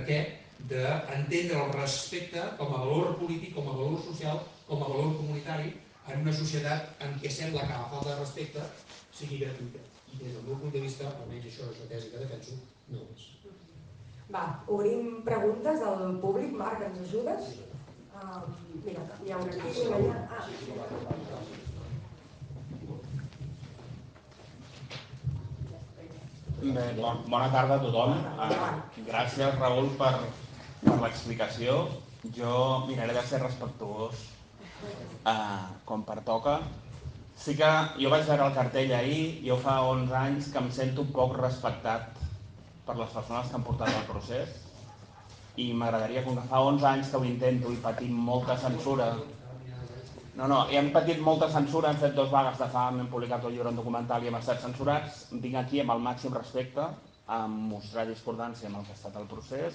què d'entendre el respecte com a valor polític, com a valor social, com a valor comunitari en una societat en què sembla que la falta de respecte sigui gratuïta. I des del meu punt de vista, almenys això és la tesi que defenso, no ho és. Va, obrim preguntes del públic. Marc, ens ajudes? Mira, hi ha una aquí, una allà. Bé, bona tarda a tothom. Gràcies, Raül, per l'explicació. Jo miraré de ser respectuós com pertoca. Sí que jo vaig veure el cartell ahir, jo fa 11 anys que em sento poc respectat per les persones que han portat el procés i m'agradaria, com que fa 11 anys que ho intento i patim molta censura. Hem patit molta censura, hem fet 2 vagues de fam, hem publicat un llibre, un documental i hem estat censurats. Vinc aquí amb el màxim respecte a mostrar discordància amb el que ha estat el procés.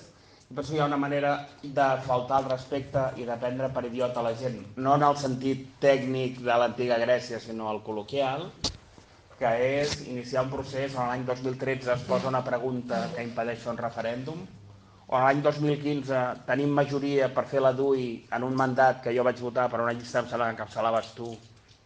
I penso que hi ha una manera de faltar el respecte i de prendre per idiota la gent, no en el sentit tècnic de l'antiga Grècia, sinó el col·loquial, que és iniciar un procés on l'any 2013 es posa una pregunta que impedeix fer un referèndum, o l'any 2015 tenim majoria per fer la DUI en un mandat que jo vaig votar per una llista que encapçalaves tu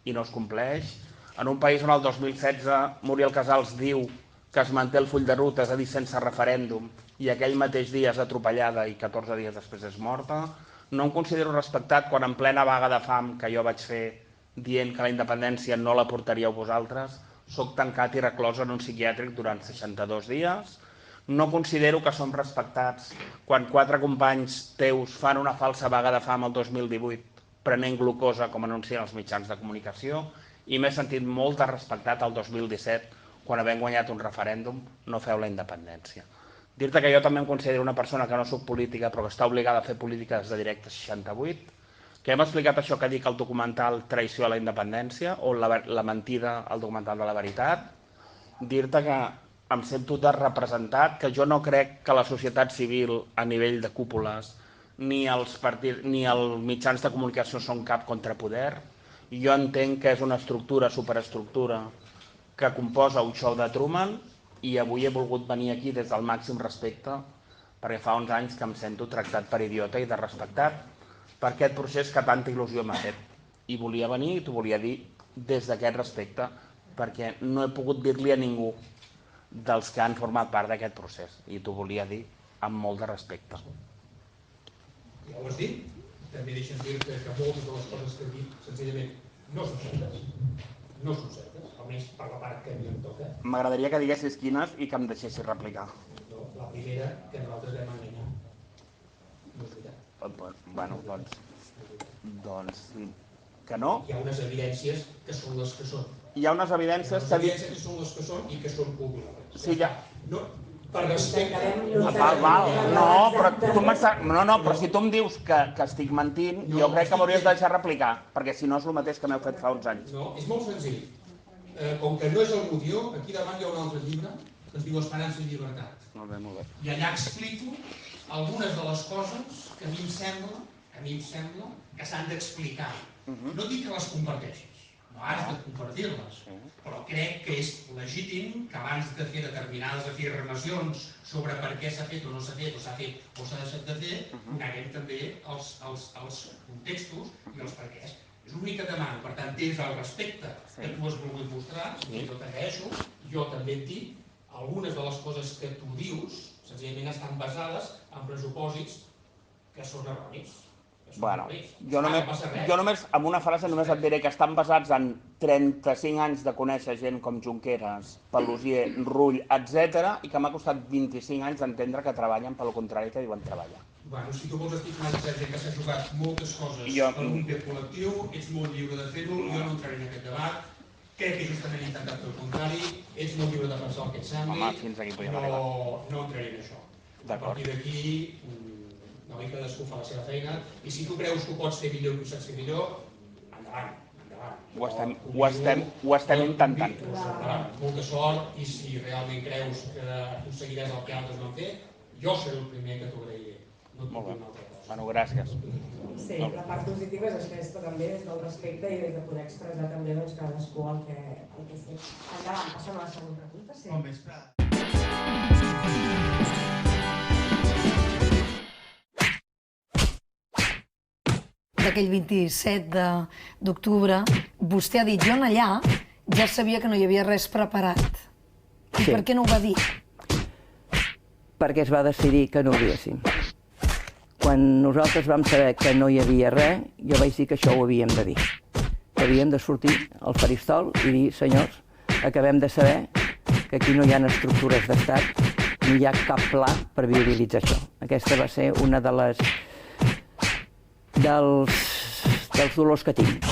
i no es compleix, en un país on el 2016 Muriel Casals diu que es manté el full de ruta, és a dir, sense referèndum, i aquell mateix dia és atropellada i 14 dies després és morta. No em considero respectat quan en plena vaga de fam que jo vaig fer dient que la independència no la portaríeu vosaltres, soc tancat i reclòs en un psiquiàtric durant 62 dies. No considero que som respectats quan 4 companys teus fan una falsa vaga de fam el 2018 prenent glucosa com anuncien els mitjans de comunicació i m'he sentit molt desrespectat el 2017 quan havent guanyat un referèndum no feu la independència. Dir-te que jo també em considero una persona que no soc política però que està obligada a fer política des de Directe 68, que hem explicat això que dic al documental Traïció a la independència o la mentida al documental de la veritat, dir-te que em sento desrepresentat, que jo no crec que la societat civil a nivell de cúpules ni els partits ni els mitjans de comunicació són cap contrapoder. Jo entenc que és una estructura, superestructura, que composa un show de Truman i avui he volgut venir aquí des del màxim respecte perquè fa 11 anys que em sento tractat per idiota i desrespectat per aquest procés que tanta il·lusió m'ha fet. I volia venir i t'ho volia dir des d'aquest respecte perquè no he pogut dir-li a ningú dels que han format part d'aquest procés i t'ho volia dir amb molt de respecte. Ja ho has dit, també deixa'm dir-te que moltes de les coses que he dit senzillament no són certes, almenys per la part que a mi em toca. M'agradaria que diguessis quines i que em deixessis replicar. No, la primera, que nosaltres vam enganyar. No és veritat. Bueno, doncs que no. Hi ha unes evidències que són les que són. Hi ha unes evidències que... que són les que són i que són públiques. Sí, ja. No, per respecte... No, però si tu em dius que estic mentint, jo crec que m'hauries de deixar replicar, perquè si no és el mateix que m'heu fet fa uns anys. No, és molt senzill. Com que no és el motiu, aquí davant hi ha un altre llibre que es diu Esperança i Llibertat. Molt bé, molt bé. I allà explico algunes de les coses que a mi em sembla que s'han d'explicar. No dic que les comparteixis, no has de compartir-les, però crec que és legítim que abans de fer determinades afirmacions sobre per què s'ha fet o no s'ha fet, o s'ha fet o s'ha deixat de fer, coneguem també els contextos i els perquès. És l'únic que demano, per tant, tens el respecte que tu has volgut mostrar, i jo t'agraeixo, jo també et dic, algunes de les coses que tu dius, senzillament estan basades en pressupòsits que són erronis. Bueno, jo només, amb una frase només et diré que estan basats en 35 anys de conèixer gent com Junqueras, Paluzie, Rull, etc. i que m'ha costat 25 anys d'entendre que treballen pel contrari que diuen treballar. Bueno, si tu vols estigmatitzar gent que s'ha jugat moltes coses per un bé col·lectiu, ets molt lliure de fer-ho, jo no entraré en aquest debat, crec que justament he intentat fer el contrari, ets molt lliure de pensar el que et sembli, no entraré en això. A partir d'aquí, cadascú fa la seva feina, i si tu creus que ho pots fer millor que ho saps fer millor, endavant. Ho estem intentant. Molta sort, i si realment creus que aconseguiràs el que altres no han fet, jo seré el primer que t'ho agrairé. Molt bé. Bueno, gràcies. Sí, la part positiva és aquesta també, des del respecte i des de poder expressar també cadascú el que sé. Endavant, passem a la següent pregunta. Bon vespre. d'aquell 27 d'octubre, vostè ha dit, jo allà ja sabia que no hi havia res preparat. I per què no ho va dir? Perquè es va decidir que no ho diguéssim. Quan nosaltres vam saber que no hi havia res, jo vaig dir que això ho havíem de dir. Que havíem de sortir al faristol i dir, senyors, acabem de saber que aquí no hi ha estructures d'estat, ni hi ha cap pla per viabilitzar això. Aquesta va ser una dels dolors que tinc.